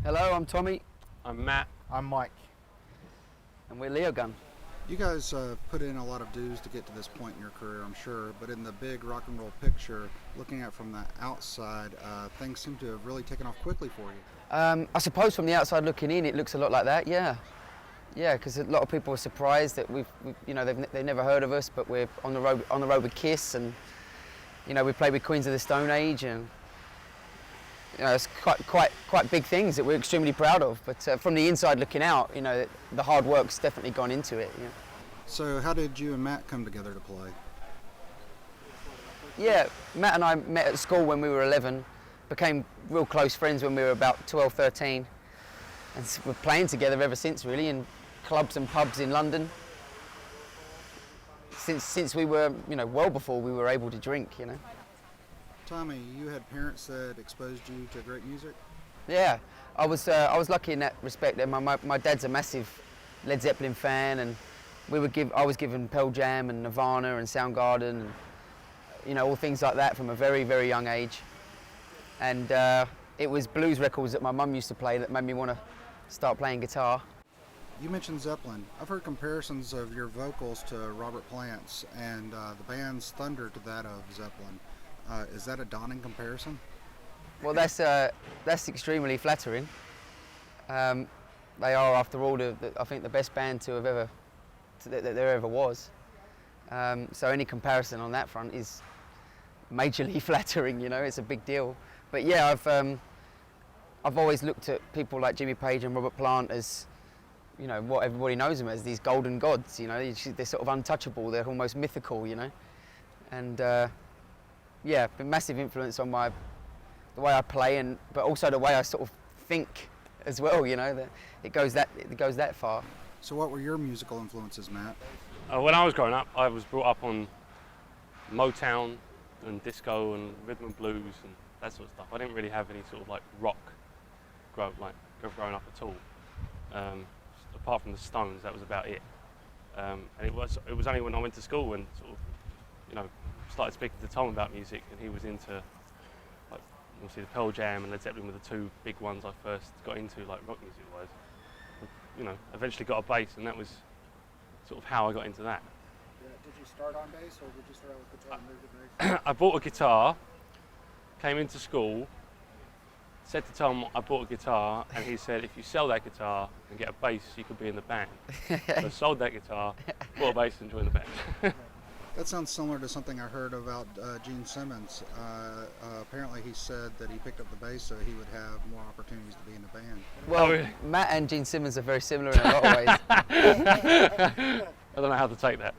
Hello, I'm Tommy. I'm Matt. I'm Mike. And we're Leogun. You guys put in a lot of dues to get to this point in your career, I'm sure, but in the big rock and roll picture, looking at it from the outside, things seem to have really taken off quickly for you. I suppose from the outside looking in, it looks a lot like that, yeah. Yeah, because a lot of people are surprised that they've never heard of us, but we're on the road with Kiss, and we play with Queens of the Stone Age, and it's quite big things that we're extremely proud of. But from the inside looking out, the hard work's definitely gone into it. Yeah. So how did you and Matt come together to play? Yeah, Matt and I met at school when we were 11, became real close friends when we were about 12, 13, and we're playing together ever since, really, in clubs and pubs in London. Since we were, well before we were able to drink, Tommy, you had parents that exposed you to great music? Yeah, I was lucky in that respect. My dad's a massive Led Zeppelin fan, and I was given Pearl Jam and Nirvana and Soundgarden, and all things like that from a very, very young age. And it was blues records that my mum used to play that made me want to start playing guitar. You mentioned Zeppelin. I've heard comparisons of your vocals to Robert Plant's and the band's thunder to that of Zeppelin. Is that a daunting comparison? Well, that's extremely flattering. They are, after all, I think the best band that there ever was. So any comparison on that front is majorly flattering. It's a big deal. But yeah, I've always looked at people like Jimmy Page and Robert Plant as, what everybody knows them as, these golden gods. They're sort of untouchable. They're almost mythical. And yeah, been massive influence on the way I play, but also the way I sort of think as well. That it goes that far. So what were your musical influences, Matt? When I was growing up, I was brought up on Motown and disco and rhythm and blues and that sort of stuff. I didn't really have any sort of like rock growing up at all. Apart from the Stones, that was about it. And it was only when I went to school and sort of, started speaking to Tom about music, and he was into, like, obviously the Pearl Jam and Led Zeppelin were the two big ones I first got into, like rock music wise. Eventually got a bass, and that was sort of how I got into that. Yeah, did you start on bass, or did you start out with guitar and move to bass? I bought a guitar, came into school, said to Tom I bought a guitar, and he said, if you sell that guitar and get a bass, you could be in the band. So I sold that guitar, bought a bass, and joined the band. That sounds similar to something I heard about Gene Simmons. Apparently he said that he picked up the bass so he would have more opportunities to be in the band. Well, really? Matt and Gene Simmons are very similar in a lot of ways. I don't know how to take that.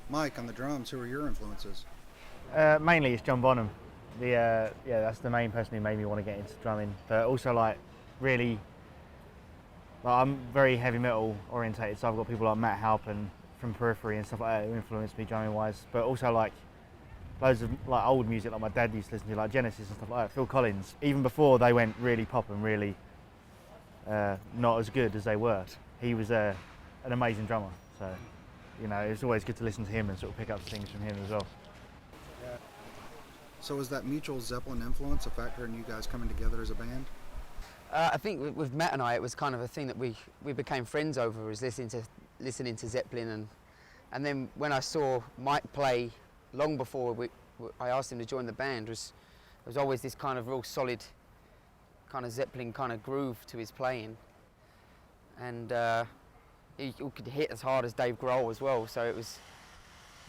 Mike, on the drums, who are your influences? Mainly it's John Bonham. That's the main person who made me want to get into drumming. But also really, I'm very heavy metal orientated, so I've got people like Matt Halpin from Periphery and stuff like that who influenced me drumming wise. But also loads of old music like my dad used to listen to, like Genesis and stuff like that. Phil Collins, even before they went really pop and really not as good as they were. He was an amazing drummer, so it's always good to listen to him and sort of pick up things from him as well. So was that mutual Zeppelin influence a factor in you guys coming together as a band? I think with Matt and I, it was kind of a thing that we became friends over, was listening to Zeppelin, and then when I saw Mike play long before I asked him to join the band, there was always this kind of real solid kind of Zeppelin kind of groove to his playing, and he could hit as hard as Dave Grohl as well. So it's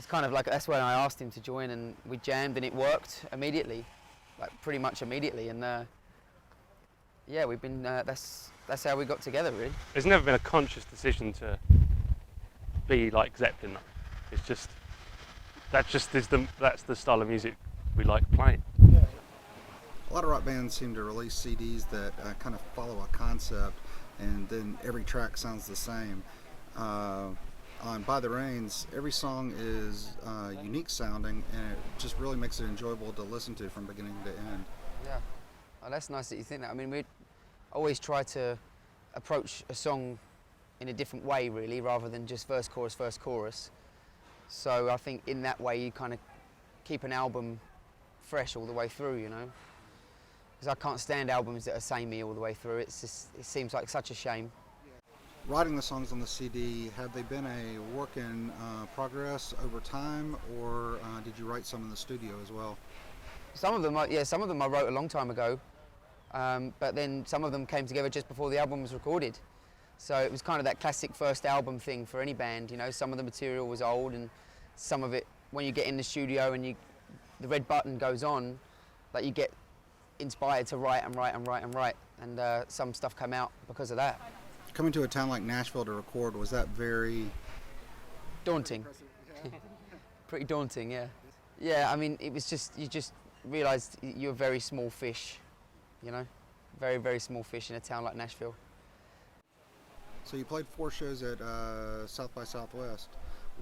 kind of like, that's when I asked him to join, and we jammed, and it worked immediately, pretty much immediately, and. Yeah, we've been. That's how we got together, really. There's never been a conscious decision to be like Zeppelin. It's just that's the style of music we like playing. Yeah. A lot of rock bands seem to release CDs that kind of follow a concept, and then every track sounds the same. On By the Rains, every song is unique sounding, and it just really makes it enjoyable to listen to from beginning to end. Yeah. Oh, that's nice that you think that. I mean, we always try to approach a song in a different way, really, rather than just verse, chorus. So I think in that way you kind of keep an album fresh all the way through, because I can't stand albums that are samey all the way through. It seems like such a shame. Writing the songs on the CD, have they been a work in progress over time, or did you write some in the studio as well? Some of them I wrote a long time ago, but then some of them came together just before the album was recorded. So it was kind of that classic first album thing for any band, you know. Some of the material was old, and some of it, when you get in the studio and the red button goes on, like you get inspired to write and write and write and write, and some stuff came out because of that. Coming to a town like Nashville to record, was that very daunting? Pretty daunting, yeah. Yeah, I mean, it was just, you just realised you're a very small fish, you know? Very, very small fish in a town like Nashville. So you played 4 shows at South by Southwest.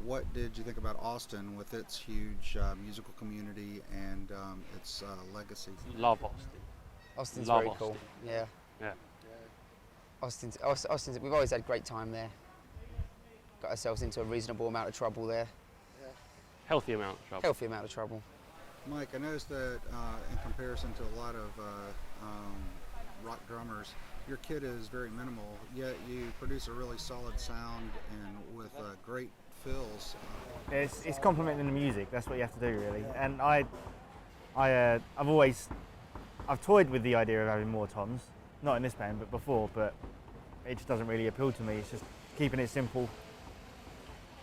What did you think about Austin with its huge musical community and its legacy? Love Austin. Austin's Love very Austin. cool, yeah. Yeah. Austin's, we've always had a great time there. Got ourselves into a reasonable amount of trouble there. Healthy amount of trouble. Healthy amount of trouble. Mike, I noticed that in comparison to a lot of rock drummers, your kit is very minimal, yet you produce a really solid sound and with great fills. It's complementing the music. That's what you have to do, really. And I've toyed with the idea of having more toms, not in this band, but before. But it just doesn't really appeal to me. It's just keeping it simple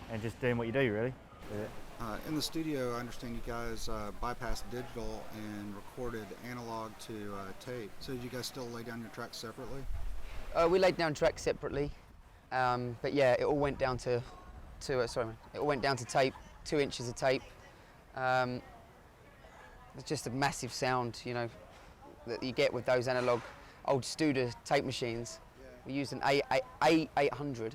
and just doing what you do, really. In the studio, I understand you guys bypassed digital and recorded analog to tape. So did you guys still lay down your tracks separately? We laid down tracks separately, but yeah, it all went down to tape, 2 inches of tape. It's just a massive sound, you know, that you get with those analog old Studer tape machines. We used an A800.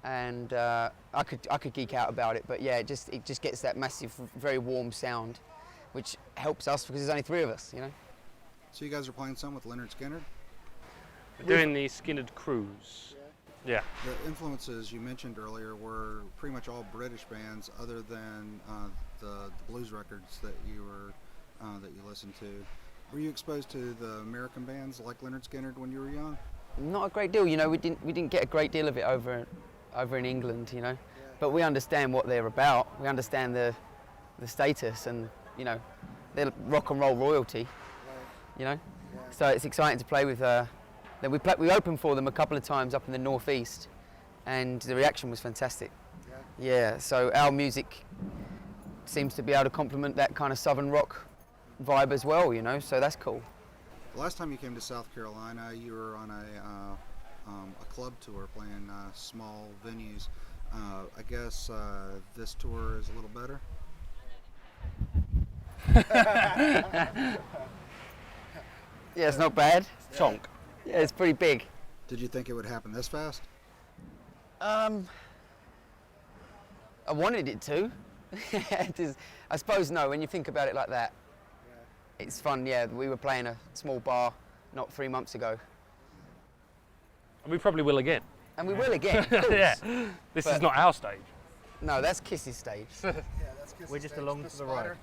And I could geek out about it, but yeah, it just gets that massive, very warm sound, which helps us because there's only 3 of us, you know. So you guys are playing some with Leonard Skinner? We're doing the Skinner Cruise. Yeah. The influences you mentioned earlier were pretty much all British bands, other than the blues records that you listened to. Were you exposed to the American bands like Leonard Skinner when you were young? Not a great deal, you know. We didn't get a great deal of it over in England, you know. But we understand what they're about. We understand the status, and you know, they're rock and roll royalty, you know. So it's exciting to play with. Then we opened for them a couple of times up in the northeast, and the reaction was fantastic. Yeah. So our music seems to be able to complement that kind of southern rock vibe as well, you know. So that's cool. The last time you came to South Carolina, you were on a club tour playing small venues. I guess this tour is a little better? Yeah, it's not bad. Chonk. Yeah, it's pretty big. Did you think it would happen this fast? I wanted it to. I suppose no, when you think about it like that. It's fun, yeah. We were playing a small bar not 3 months ago. And we probably will again. And we will again, of course. Yeah. This is not our stage. No, that's Kiss's stage. Yeah, that's Kiss's We're just stage, along the for the ride. spider.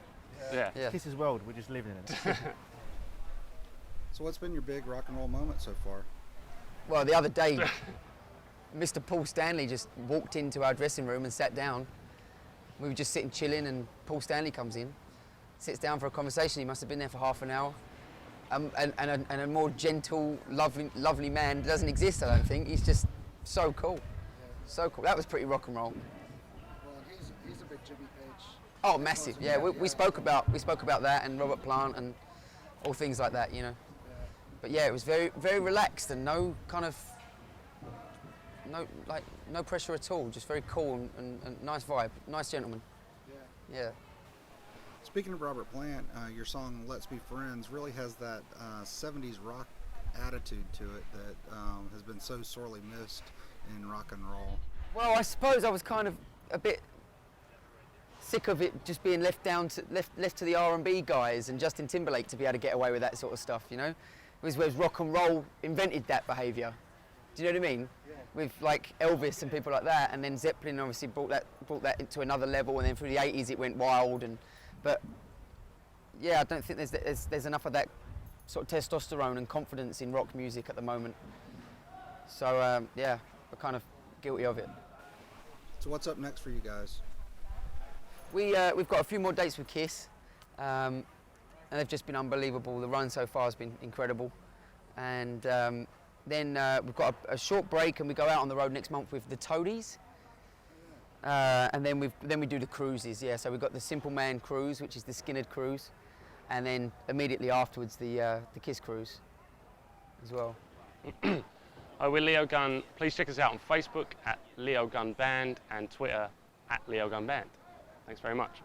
Yeah. Yeah. Kiss's world, we're just living in it. So what's been your big rock and roll moment so far? Well, the other day, Mr. Paul Stanley just walked into our dressing room and sat down. We were just sitting chilling, and Paul Stanley comes in, sits down for a conversation. He must have been there for half an hour. And a more gentle, lovely man doesn't exist, I don't think. He's just so cool. So cool. That was pretty rock and roll. Well, he's a big Jimmy Page. Oh, massive. Yeah, we spoke about that, and Robert Plant and all things like that, you know. But yeah, it was very, very relaxed, and no pressure at all. Just very cool and nice vibe. Nice gentleman. Yeah. Speaking of Robert Plant, your song "Let's Be Friends" really has that '70s rock attitude to it that has been so sorely missed in rock and roll. Well, I suppose I was kind of a bit sick of it just being left to the R&B guys and Justin Timberlake to be able to get away with that sort of stuff, you know. It was where rock and roll invented that behaviour. Do you know what I mean? Yeah. With like Elvis and people like that, and then Zeppelin obviously brought that into another level, and then through the 80s it went wild. But yeah, I don't think there's enough of that sort of testosterone and confidence in rock music at the moment. So yeah, we're kind of guilty of it. So what's up next for you guys? We've got a few more dates with Kiss, and they've just been unbelievable. The run so far has been incredible, and then we've got a short break, and we go out on the road next month with the Toadies, and then we do the cruises. Yeah, so we've got the Simple Man cruise, which is the Skinhead cruise, and then immediately afterwards the Kiss cruise as well. We're Leogun. Please check us out on Facebook at Leogun Band and Twitter at Leogun Band. Thanks very much.